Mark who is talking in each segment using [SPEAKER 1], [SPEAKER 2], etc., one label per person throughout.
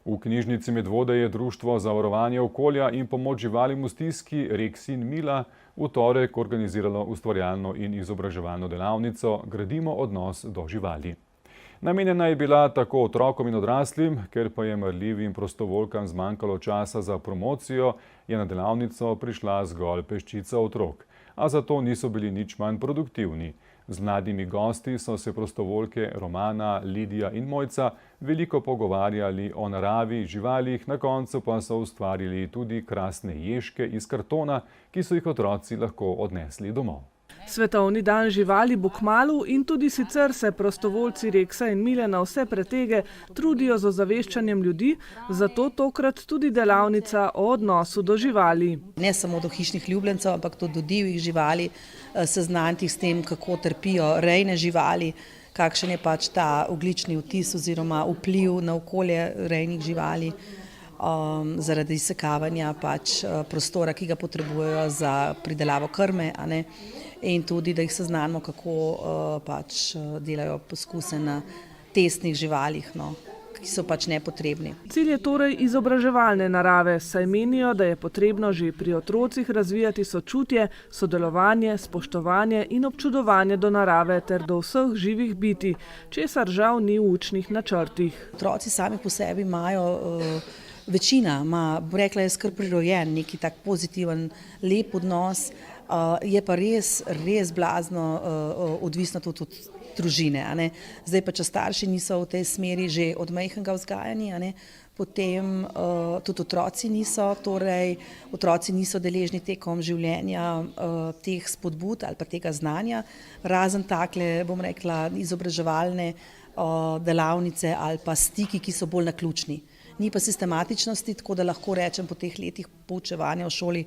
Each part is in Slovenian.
[SPEAKER 1] V knjižnici Medvode je Društvo za varovanje okolja in pomoč živalim v stiski Rex in Mila v torek organiziralo ustvarjalno in izobraževalno delavnico Gradimo odnos do živali. Namenjena je bila tako otrokom in odraslim, ker pa je marljivim prostovoljkam zmanjkalo časa za promocijo, je na delavnico prišla zgolj peščica otrok, a zato niso bili nič manj produktivni. Z mladimi gosti so se prostovoljke Romana, Lidija in Mojca veliko pogovarjali o naravi, živalih, na koncu pa so ustvarili tudi krasne ježke iz kartona, ki so jih otroci lahko odnesli domov.
[SPEAKER 2] Svetovni dan živali bo kmalu in tudi sicer se prostovoljci Rexa in Mile na vse pretege trudijo z ozaveščanjem ljudi, zato tokrat tudi delavnica o odnosu do živali.
[SPEAKER 3] Ne samo do hišnih ljubljencev, ampak tudi do divjih živali, seznaniti s tem, kako trpijo rejne živali, kakšen je pač ta ogljični odtis oziroma vpliv na okolje rejnih živali zaradi izsekavanja pač prostora, ki ga potrebujejo za pridelavo krme, a ne? In tudi, da jih seznanimo, kako pač delajo poskuse na testnih živalih, ki so pač nepotrebni.
[SPEAKER 2] Cilj je torej izobraževalne narave, saj menijo, da je potrebno že pri otrocih razvijati sočutje, sodelovanje, spoštovanje in občudovanje do narave ter do vseh živih bitij, česar žal ni v učnih načrtih.
[SPEAKER 3] Otroci sami po sebi imajo, večina ima, rekla je, skrb prirojen, neki tak pozitiven, lep odnos, je pa res blazno odvisno tudi od družine. A ne? Zdaj pa, če starši niso v tej smeri že od majhnega vzgajani, a ne? Potem tudi otroci niso, torej otroci niso deležni tekom življenja teh spodbud ali pa tega znanja, razen takle, bom rekla, izobraževalne delavnice ali pa stiki, ki so bolj naključni. Ni pa sistematičnosti, tako da lahko rečem po teh letih poučevanja v šoli,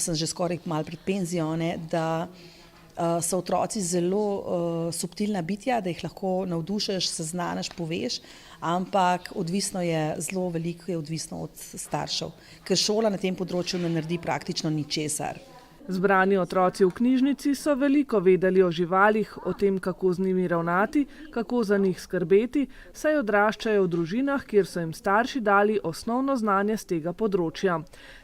[SPEAKER 3] sem že skoraj malo pred penzijo, da so otroci zelo subtilna bitja, da jih lahko navdušiš, seznaniš, poveš, ampak zelo veliko je odvisno od staršev, ker šola na tem področju ne naredi praktično ničesar.
[SPEAKER 2] Zbrani otroci v knjižnici so veliko vedeli o živalih, o tem, kako z njimi ravnati, kako za njih skrbeti, saj odraščajo v družinah, kjer so jim starši dali osnovno znanje z tega področja.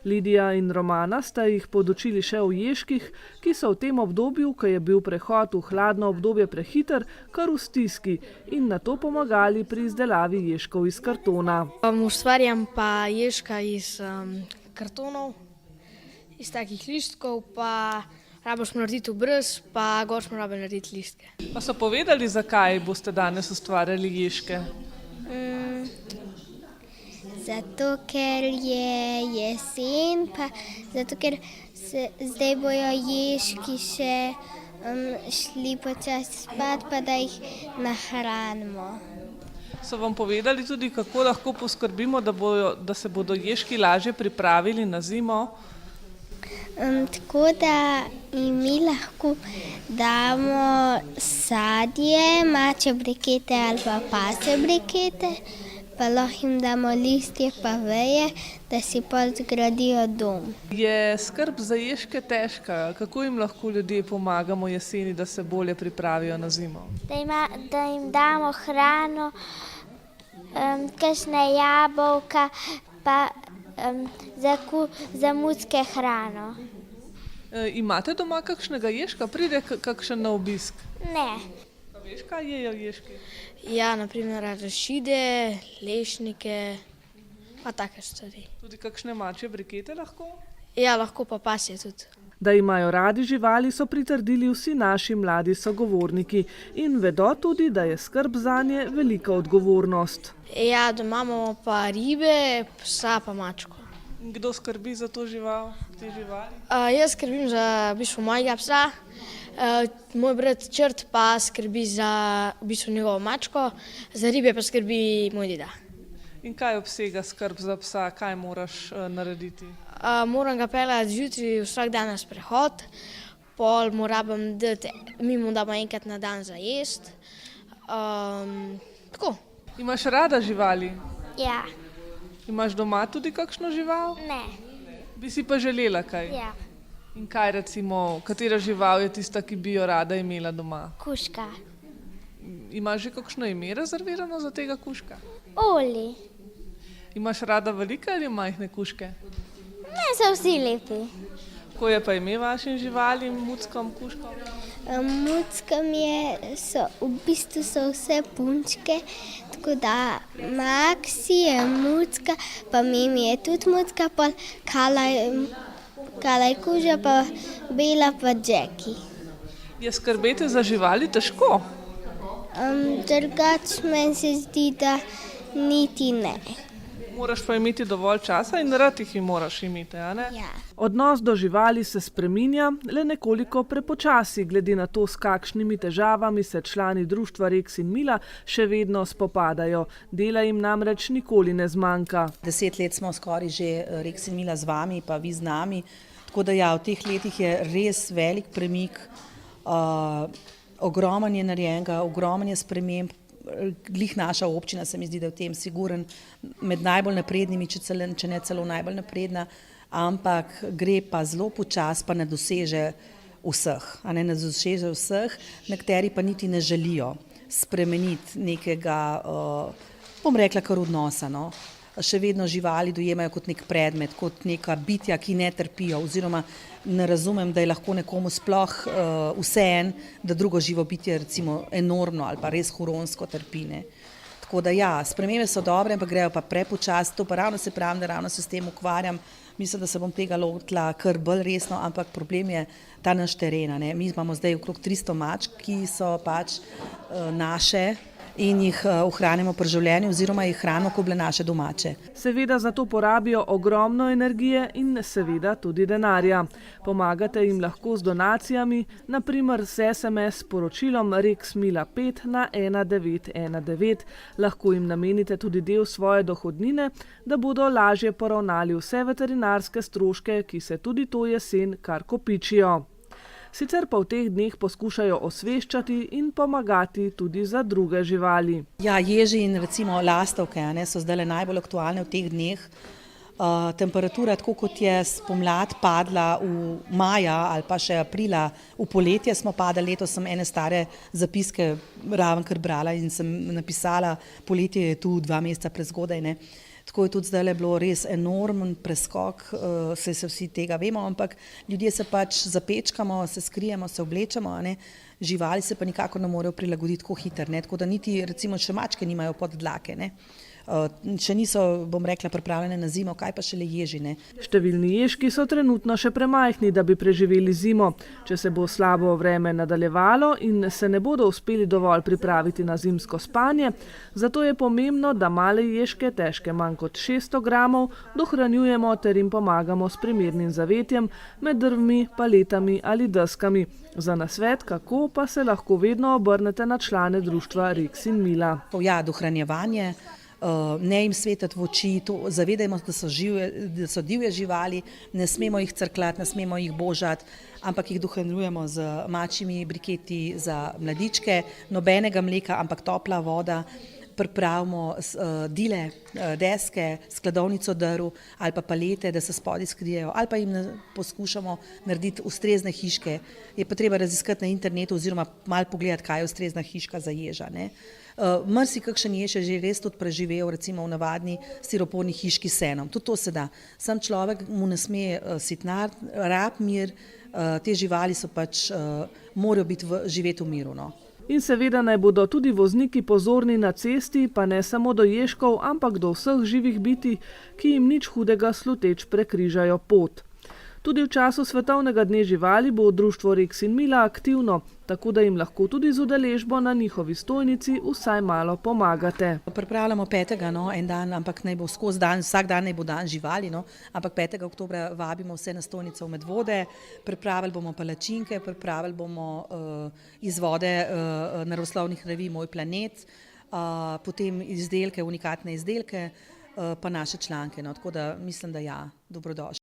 [SPEAKER 2] Lidija in Romana sta jih podučili še o ježkih, ki so v tem obdobju, ko je bil prehod v hladno obdobje prehiter, kar v stiski in nato pomagali pri izdelavi ježkov iz kartona.
[SPEAKER 4] Ustvarjam pa ježka iz kartonov, iz takih listkov, pa rabiš narediti obraz, pa gor smo rabili narediti listke.
[SPEAKER 2] Pa so povedali, zakaj boste danes ustvarjali ježke?
[SPEAKER 5] Zato, ker je jesen, pa zato, ker zdaj bojo ježki še šli počasi spat, pa da jih nahranimo.
[SPEAKER 2] So vam povedali tudi, kako lahko poskrbimo, da se bodo ježki lažje pripravili na zimo?
[SPEAKER 5] Tako da jim mi lahko damo sadje, mačje brikete ali pa pasje brikete, pa lahko jim damo listje pa veje, da si pa zgradijo dom.
[SPEAKER 2] Je skrb za ježke težka? Kako jim lahko ljudje pomagamo jeseni, da se bolje pripravijo na zimo?
[SPEAKER 5] Da jim damo hrano, kakšne jabolka, pa za mucke hrano.
[SPEAKER 2] Imate doma kakšnega ježka? Pride kakšen na obisk?
[SPEAKER 5] Ne.
[SPEAKER 2] Pa veš, kaj jejo ježki?
[SPEAKER 4] Ja, naprimer arašide, lešnike, pa take stvari.
[SPEAKER 2] Tudi kakšne mačje brikete lahko?
[SPEAKER 4] Ja, lahko pa pasje tudi.
[SPEAKER 2] Da imajo radi živali, so pritrdili vsi naši mladi sogovorniki in vedo tudi, da je skrb zanje velika odgovornost.
[SPEAKER 4] Ja, doma imamo pa ribe, psa pa mačko.
[SPEAKER 2] Kdo skrbi za to žival, te živali?
[SPEAKER 4] Jaz skrbim za mojega psa, moj brat Črt pa skrbi za njegovo mačko, za ribe pa skrbi moj deda.
[SPEAKER 2] In kaj obsega skrb za psa, kaj moraš narediti?
[SPEAKER 4] Moram ga peljati zjutraj vsak dan na sprehod, pol mu rabim dati, mi mu damo enkrat na dan za jesti. Tako.
[SPEAKER 2] Imaš rada živali?
[SPEAKER 5] Ja.
[SPEAKER 2] Imaš doma tudi kakšno žival?
[SPEAKER 5] Ne.
[SPEAKER 2] Bi si pa želela kaj?
[SPEAKER 5] Ja.
[SPEAKER 2] In kaj recimo, katera žival je tista, ki bi jo rada imela doma?
[SPEAKER 5] Kužka.
[SPEAKER 2] Imaš že kakšno ime rezervirano za tega kužka?
[SPEAKER 5] Oli.
[SPEAKER 2] Imaš rada velike ali majhne kužke?
[SPEAKER 5] Ne, so vsi lepi.
[SPEAKER 2] Ko je pa ime vašim živalim, muckom, kužkom?
[SPEAKER 5] Muckam v bistvu so vse punčke, tako da Maxi je mucka, pa Mimi je tudi mucka, pa Kala je kuža, pa Bela pa Jackie.
[SPEAKER 2] Je skrbeti za živali težko?
[SPEAKER 5] Drugače meni se zdi, da niti ne.
[SPEAKER 2] Moraš pa imeti dovolj časa in rad jih moraš imeti, a ne?
[SPEAKER 5] Ja.
[SPEAKER 2] Odnos do živali se spreminja, le nekoliko prepočasi, glede na to, s kakšnimi težavami se člani društva Rex in Mila še vedno spopadajo. Dela jim namreč nikoli ne zmanjka.
[SPEAKER 3] 10 let smo skoraj že Rex in Mila z vami, pa vi z nami. Tako da ja, v teh letih je res velik premik, ogromen je narejenega, ogromen je sprememb. Glih naša občina se mi zdi, da je v tem siguren med najbolj naprednimi, če ne celo najbolj napredna, ampak gre pa zelo počasi, pa ne doseže vseh. Ne doseže vseh, nekateri pa niti ne želijo spremeniti nekega, bom rekla, kar odnosa. No. Še vedno živali dojemajo kot nek predmet, kot neka bitja, ki ne trpijo, oziroma ne razumem, da je lahko nekomu sploh vseeno, da drugo živo bitje recimo enormno ali pa res huronsko trpi. Ne. Tako da ja, spremembe so dobre, ampak grejo pa prepočasi, to pa ravno se pravim, da ravno se s tem ukvarjam. Mislim, da se bom tega lotila kar bolj resno, ampak problem je ta naš teren. Ne. Mi imamo zdaj okrog 300 mačk, ki so pač naše, in jih ohranimo pri življenju oziroma jih hranimo, ko bile naše domače.
[SPEAKER 2] Seveda za to porabijo ogromno energije in seveda tudi denarja. Pomagate jim lahko z donacijami, naprimer s SMS sporočilom Rex Mila 5 na 1919. Lahko jim namenite tudi del svoje dohodnine, da bodo lažje poravnali vse veterinarske stroške, ki se tudi to jesen kar kopičijo. Sicer pa v teh dneh poskušajo osveščati in pomagati tudi za druge živali.
[SPEAKER 3] Ja, ježi in recimo lastovke so zdaj najbolj aktualne v teh dneh. Temperatura, tako kot je spomlad padla v maja ali pa še aprila, v poletje smo padali, letos sem ene stare zapiske raven kar brala in sem napisala, poletje je tu 2 meseca prezgodaj. Ne. Tako je tudi zdaj bilo res enormen preskok, se vsi tega vemo, ampak ljudje se pač zapečkamo, se skrijemo, se oblečemo, ne? Živali se pa nikakor ne morejo prilagoditi tako hitro, ne? Tako da niti recimo še mačke nimajo poddlake, ne? Še niso, bom rekla, pripravljene na zimo, kaj pa šele ježi. Ne?
[SPEAKER 2] Številni ježki so trenutno še premajhni, da bi preživeli zimo. Če se bo slabo vreme nadaljevalo in se ne bodo uspeli dovolj pripraviti na zimsko spanje, zato je pomembno, da male ježke, težke manj kot 600 gramov, dohranjujemo ter jim pomagamo s primernim zavetjem med drvmi, paletami ali deskami. Za nasvet, kako pa se lahko vedno obrnete na člane društva Rex in Mila.
[SPEAKER 3] Ja, dohranjevanje. Ne jim svetati v oči, zavedajmo, da so divje živali, ne smemo jih crkljati, ne smemo jih božati, ampak jih dohranjujemo z mačjimi briketi za mladičke, nobenega mleka, ampak topla voda. Pripravimo dile, deske, skladovnico drv ali pa palete, da se spodaj skrijejo, ali pa jim poskušamo narediti ustrezne hiške. Je pa treba raziskati na internetu oziroma malo pogledati, kaj je ustrezna hiška za ježa. Marsikakšen jež je že res tudi preživel recimo v navadni stiroporni hiški s senom. Tudi to se da. Sam človek mu ne sme sitnar, rab mir, te živali so pač, morajo živeti v miru. No.
[SPEAKER 2] In seveda naj bodo tudi vozniki pozorni na cesti, pa ne samo do ježkov, ampak do vseh živih bitij, ki jim nič hudega sluteč prekrižajo pot. Tudi v času Svetovnega dne živali bo društvo Rex in Mila aktivno, tako da jim lahko tudi z udeležbo na njihovi stojnici vsaj malo pomagate.
[SPEAKER 3] Pripravljamo 5. En dan, ampak naj bo skozi dan, vsak dan naj bo dan živali, ampak 5. oktobra vabimo vse na stojnico v Medvode, pripravili bomo palačinke, pripravili bomo izvode naravoslovnih revij Moj planet, potem izdelke, unikatne izdelke, pa naše članke. Tako da mislim, da ja, dobrodošli.